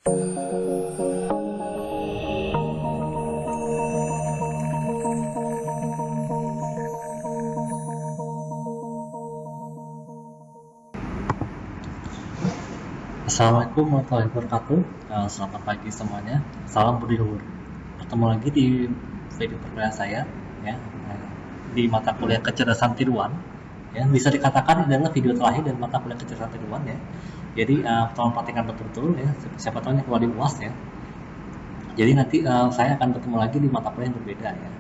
Assalamualaikum warahmatullahi wabarakatuh. Selamat pagi semuanya. Salam budi luhur. Bertemu lagi di video perkuliahan saya, ya, di mata kuliah kecerdasan tiruan. Ya, bisa dikatakan ini adalah video terakhir dari mata kuliah kecerdasan tiruan, ya. Jadi tolong perhatikan betul-betul, ya. Siapa tahu ini keluar di UAS, ya. Jadi nanti saya akan bertemu lagi di mata kuliah yang berbeda, ya.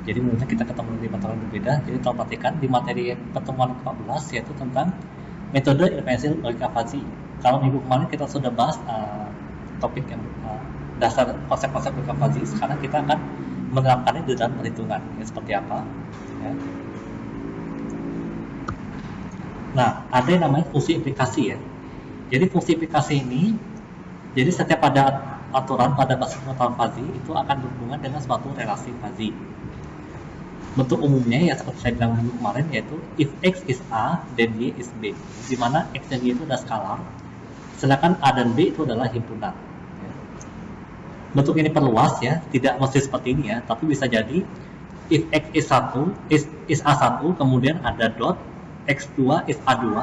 Jadi menurutnya kita ketemu di mata kuliah yang berbeda. Jadi tolong perhatikan di materi pertemuan ke-14 yaitu tentang metode inferensi logika fuzzy. Kalau minggu kemarin kita sudah bahas topik yang dasar konsep-konsep logika fuzzy, sekarang kita akan menerapkannya di dalam perhitungan. Ya, seperti apa? Ya. Nah, ada yang namanya fungsi implikasi, ya. Jadi fungsi implikasi ini, jadi setiap ada aturan pada basis pengetahuan fuzzy itu akan berhubungan dengan suatu relasi fuzzy. Bentuk umumnya ya seperti saya bilang dulu kemarin, yaitu if x is A then y is B, di mana x dan y itu adalah skalar, sedangkan A dan B itu adalah himpunan. Bentuk ini perluas, ya, tidak mesti seperti ini, ya, tapi bisa jadi if x is 1 is A1, kemudian ada dot, x2 is A2,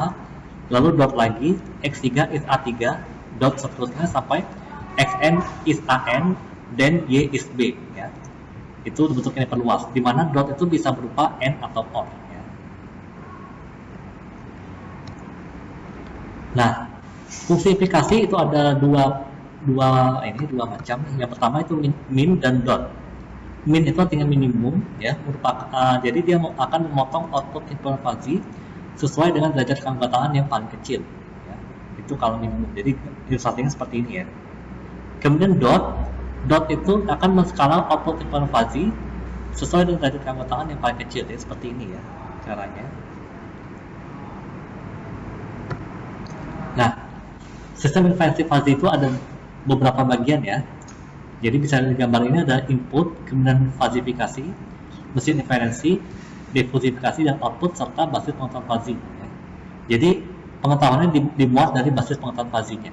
lalu dot lagi, x3 is A3, dot seterusnya sampai xn is AN dan y is B, ya. Itu bentuk ini perluas, di mana dot itu bisa berupa n atau or, ya. Nah, fungsi implikasi itu ada dua macam. Yang pertama itu min dan dot. Min itu artinya minimum, ya, merupakan jadi dia akan memotong output input fuzzy sesuai dengan derajat keanggotaan yang paling kecil, ya. Itu kalau minimum. Jadi ilustrasinya seperti ini, ya. Kemudian dot itu akan menskala output input fuzzy sesuai dengan derajat keanggotaan yang paling kecil, ya, seperti ini, ya, caranya. Nah, sistem inferensi fuzzy itu ada beberapa bagian, ya. Jadi bisa digambar ini ada input, kemudian fuzzifikasi, mesin inferensi, defusifikasi, dan output serta basis pengetahuan fuzzy, ya. Jadi pengetahuannya dimuat dari basis pengetahuan fuzzy-nya.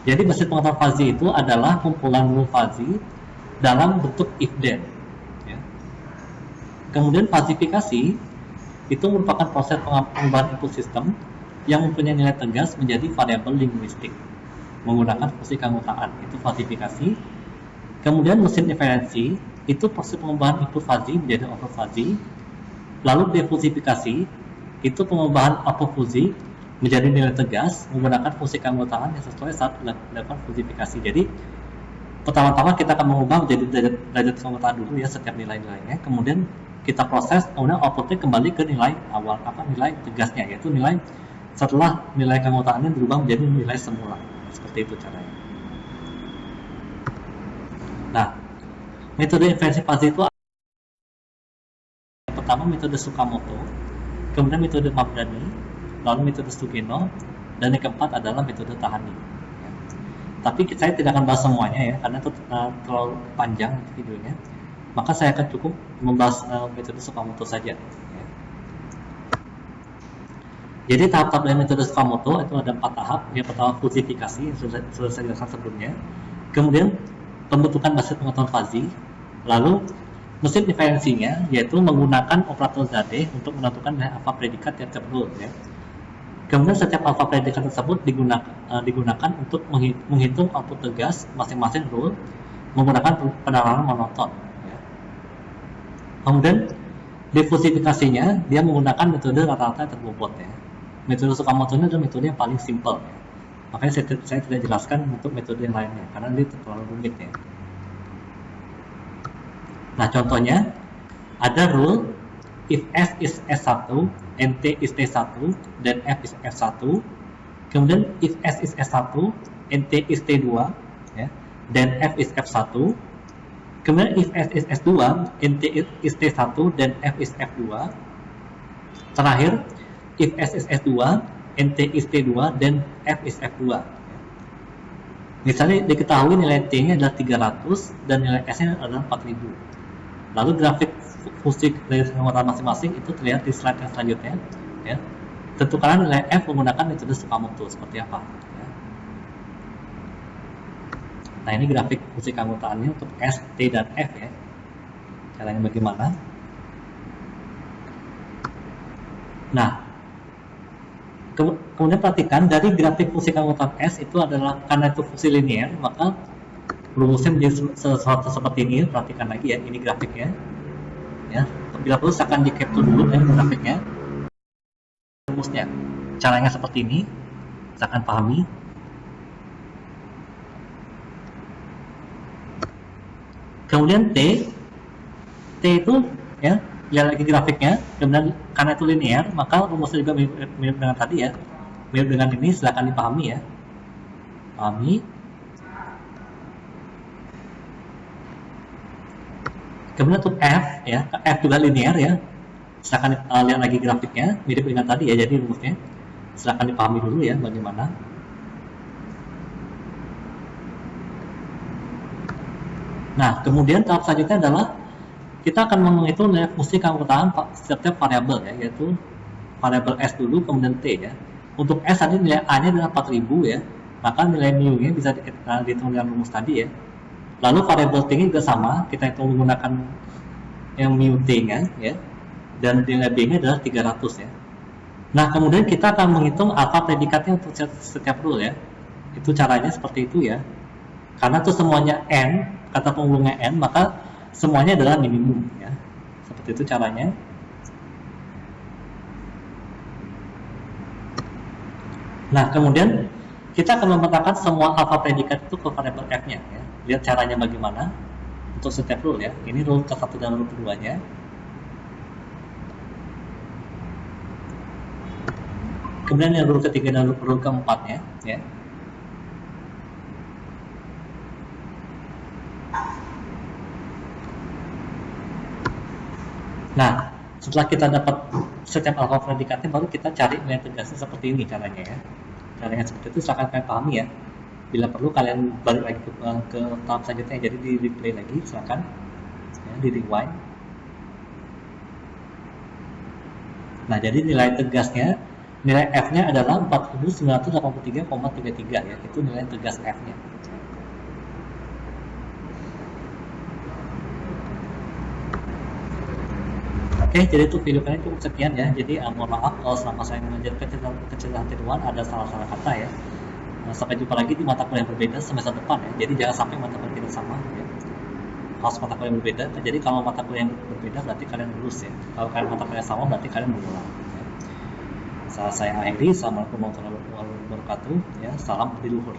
Jadi basis pengetahuan fuzzy itu adalah kumpulan rule fuzzy dalam bentuk if then, ya. Kemudian fuzzifikasi itu merupakan proses pengembangan input system yang mempunyai nilai tegas menjadi variabel linguistik menggunakan fungsi keanggotaan, itu fuzzifikasi. Kemudian mesin inferensi itu proses pengembangan input fuzzy menjadi output fuzzy. Lalu defusifikasi itu pengembangan output fuzzy menjadi nilai tegas menggunakan fungsi keanggotaan yang sesuai saat dilakukan fuzzifikasi. Jadi pertama-tama kita akan mengubah menjadi derajat keanggotaan dulu, ya, setiap nilai-nilainya, kemudian kita proses, kemudian outputnya kembali ke nilai awal, nilai tegasnya, yaitu nilai setelah nilai keanggotaannya berubah menjadi nilai semula. Seperti itu caranya. Nah, metode inferensi fuzzy itu yang pertama metode Tsukamoto, kemudian metode Mabdani, lalu metode Sugeno, dan yang keempat adalah metode Tahani, ya. Tapi saya tidak akan bahas semuanya, ya, karena itu terlalu panjang videonya. Maka saya akan cukup membahas metode Tsukamoto saja, ya. Jadi tahap-tahap dari metode Tsukamoto itu ada 4 tahap. Yang pertama fuzzifikasi yang sudah saya jelaskan sebelumnya, kemudian pembentukan basis pengetahuan fuzzy, lalu mesin inferensinya yaitu menggunakan operator Zade untuk menentukan nilai alpha predikat tiap rule, ya. Kemudian setiap alpha predikat tersebut digunakan untuk menghitung output tegas masing-masing rule menggunakan penalaran monoton, ya. Kemudian defusifikasinya dia menggunakan metode rata-rata terbobot, ya. Metode Tsukamoto ini adalah metode yang paling simple, ya. Makanya saya tidak jelaskan untuk metode yang lainnya karena ini terlalu rumit, ya. Nah, contohnya ada rule if S is S1, and T is T1, dan F is F1. Kemudian if S is S1, and T is T2, ya, dan F is F1. Kemudian if S is S2, and T is T1, dan F is F2. Terakhir, if S is S2, and T is T2, dan F is F2. Misalnya diketahui nilai T-nya adalah 300 dan nilai S-nya adalah 4000. Lalu grafik fungsi dari keanggotaan masing-masing itu terlihat di slide yang selanjutnya, ya. Tentukan nilai F menggunakan metode Tsukamoto seperti apa, ya. Nah, ini grafik fungsi keanggotaannya untuk S, T, dan F ya. Caranya bagaimana? Nah, kemudian perhatikan dari grafik fungsi keanggotaan S itu adalah karena itu fungsi linear, maka rumusnya menjadi sesuatu seperti ini. Perhatikan lagi ya, ini grafiknya. Ya, bila perlu akan di capture dulu ya grafiknya. Rumusnya, caranya seperti ini. Akan pahami. Kemudian T itu ya, lihat lagi grafiknya. Kemudian karena itu linear, maka rumusnya juga mirip dengan tadi ya, mirip dengan ini. Silakan dipahami ya, pahami. Kemudian untuk F ya, F juga linear ya. Silakan lihat lagi grafiknya, mirip dengan tadi ya. Jadi rumusnya silakan dipahami dulu ya bagaimana. Nah, kemudian tahap selanjutnya adalah kita akan menghitung nilai fungsi keanggotaan setiap variabel ya, yaitu variabel S dulu, kemudian T ya. Untuk S tadi nilai A-nya adalah 4000 ya, maka nilai mu-nya bisa dihitung dengan rumus tadi ya. Lalu variabel T-nya juga sama, kita hitung menggunakan yang mu T-nya ya, dan nilai B-nya adalah 300 ya. Nah, kemudian kita akan menghitung alfa predikatnya untuk setiap rule ya. Itu caranya seperti itu ya. Karena itu semuanya N, kata penghubungnya N, maka semuanya adalah minimum ya. Seperti itu caranya. Nah, kemudian kita akan memetakan semua alfa predikat itu ke variabel F-nya ya. Lihat caranya bagaimana untuk setiap rule ya. Ini rule ke-1 dan rule ke-2-nya. Kemudian yang rule ke-3 dan rule ke-4-nya ya. Nah, setelah kita dapat setiap alfa predikatnya, baru kita cari nilai tegasnya seperti ini caranya ya. Caranya seperti itu silahkan kalian pahami ya. Bila perlu kalian balik lagi ke tahap selanjutnya, jadi di replay lagi silahkan ya, di rewind. Nah, jadi nilai tegasnya, nilai F-nya adalah 4983,33 ya. Itu nilai tegas F-nya. Oke, jadi untuk video kali ini cukup sekian ya. Jadi mohon maaf kalau selama saya mengajarkan kecelakaan tiruan ada salah-salah kata ya. Sampai jumpa lagi di mata kuliah yang berbeda semester depan ya. Jadi jangan sampai mata kuliah kita sama ya. Harus mata kuliah yang berbeda. Jadi kalau mata kuliah yang berbeda berarti kalian lulus ya. Kalau kalian mata kuliah sama berarti kalian mengulang. Ya. Saya akhiri. Assalamualaikum warahmatullahi wabarakatuh. Ya, salam di luhur.